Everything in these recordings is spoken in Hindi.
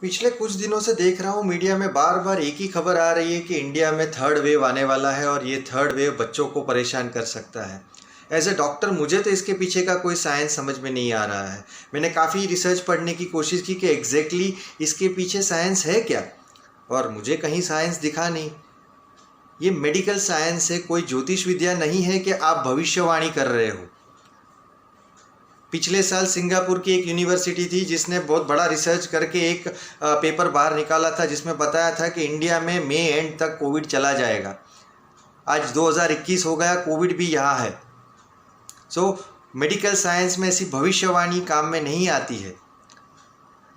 पिछले कुछ दिनों से देख रहा हूँ मीडिया में बार बार एक ही खबर आ रही है कि इंडिया में थर्ड वेव आने वाला है और ये थर्ड वेव बच्चों को परेशान कर सकता है। एज ए डॉक्टर मुझे तो इसके पीछे का कोई साइंस समझ में नहीं आ रहा है। मैंने काफ़ी रिसर्च पढ़ने की कोशिश की कि एग्जैक्टली इसके पीछे साइंस है क्या, और मुझे कहीं साइंस दिखा नहीं। ये मेडिकल साइंस है, कोई ज्योतिष विद्या नहीं है कि आप भविष्यवाणी कर रहे हो। पिछले साल सिंगापुर की एक यूनिवर्सिटी थी जिसने बहुत बड़ा रिसर्च करके एक पेपर बाहर निकाला था जिसमें बताया था कि इंडिया में मई एंड तक कोविड चला जाएगा। आज 2021 हो गया, कोविड भी यहाँ है। मेडिकल साइंस में ऐसी भविष्यवाणी काम में नहीं आती है।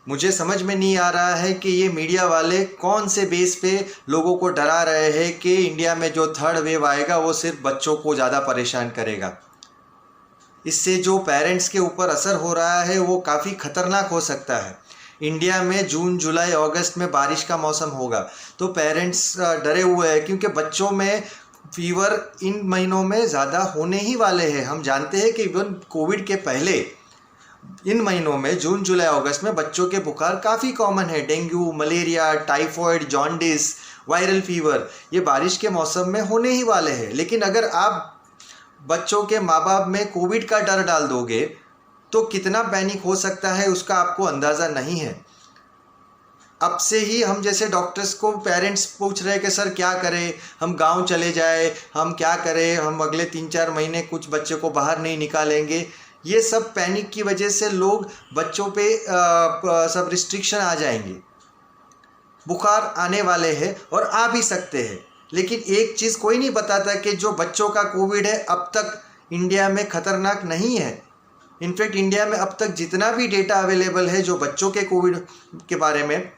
मुझे समझ में नहीं आ रहा है कि ये मीडिया वाले कौन से बेस पे लोगों को डरा रहे हैं कि इंडिया में जो थर्ड वेव आएगा वो सिर्फ बच्चों को ज़्यादा परेशान करेगा। इससे जो पेरेंट्स के ऊपर असर हो रहा है वो काफ़ी ख़तरनाक हो सकता है। इंडिया में जून जुलाई अगस्त में बारिश का मौसम होगा तो पेरेंट्स डरे हुए हैं क्योंकि बच्चों में फीवर इन महीनों में ज़्यादा होने ही वाले हैं। हम जानते हैं कि इवन कोविड के पहले इन महीनों में जून जुलाई अगस्त में बच्चों के बुखार काफ़ी कॉमन है। Dengue, malaria, typhoid, jaundice, viral fever ये बारिश के मौसम में होने ही वाले हैं। लेकिन अगर आप बच्चों के माँ बाप में कोविड का डर डाल दोगे तो कितना पैनिक हो सकता है उसका आपको अंदाज़ा नहीं है। अब से ही हम जैसे डॉक्टर्स को पेरेंट्स पूछ रहे हैं कि सर क्या करें, हम गांव चले जाए, हम क्या करें, हम अगले 3-4 महीने कुछ बच्चे को बाहर नहीं निकालेंगे। ये सब पैनिक की वजह से लोग बच्चों पे सब रिस्ट्रिक्शन आ जाएंगे। बुखार आने वाले हैं और आ भी सकते हैं, लेकिन एक चीज़ कोई नहीं बताता कि जो बच्चों का कोविड है अब तक इंडिया में ख़तरनाक नहीं है। इनफैक्ट इंडिया में अब तक जितना भी डेटा अवेलेबल है जो बच्चों के कोविड के बारे में,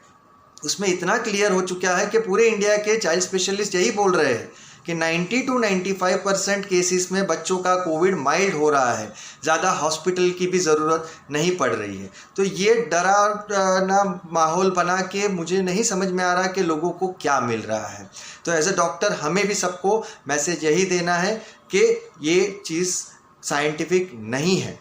उसमें इतना क्लियर हो चुका है कि पूरे इंडिया के चाइल्ड स्पेशलिस्ट यही बोल रहे हैं कि 90 to 95% केसेस में बच्चों का कोविड माइल्ड हो रहा है, ज़्यादा हॉस्पिटल की भी ज़रूरत नहीं पड़ रही है। तो ये डरावना माहौल बना के मुझे नहीं समझ में आ रहा कि लोगों को क्या मिल रहा है। तो एज ए डॉक्टर हमें भी सबको मैसेज यही देना है कि ये चीज़ साइंटिफिक नहीं है।